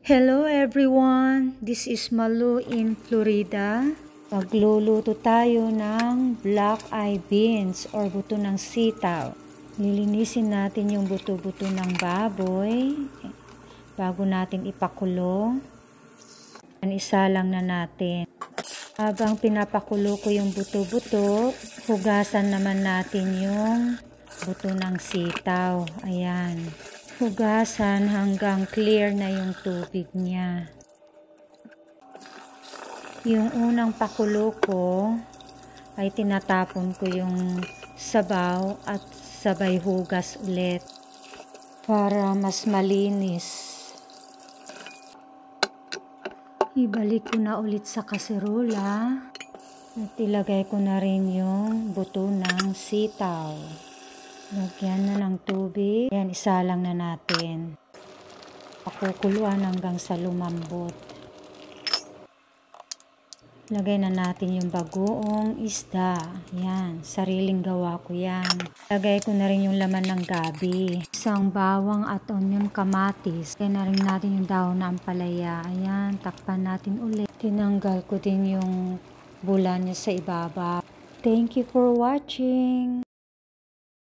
Hello everyone! This is Malu in Florida. Magluluto tayo ng black eye beans or buto ng sitaw. Lilinisin natin yung buto-buto ng baboy bago natin ipakulo. Isa lang na natin. Habang pinapakulo ko yung buto-buto, hugasan naman natin yung buto ng sitaw. Ayan. Hugasan hanggang clear na yung tubig niya. Yung unang pakulo ko ay tinatapon ko yung sabaw at sabay hugas ulit para mas malinis. Ibalik ko na ulit sa kaserola at ilagay ko na rin yung buto ng sitaw. Lagyan na ng tubig. Ayan, isa lang na natin. Pakukuluan hanggang sa lumambot. Lagay na natin yung bagoong isda. Ayan, sariling gawa ko yan. Lagay ko na rin yung laman ng gabi. Isang bawang at onion kamatis. Lagay na rin natin yung dahon na ampalaya. Ayan, takpan natin ulit. Tinanggal ko din yung bula niya sa ibaba. Thank you for watching.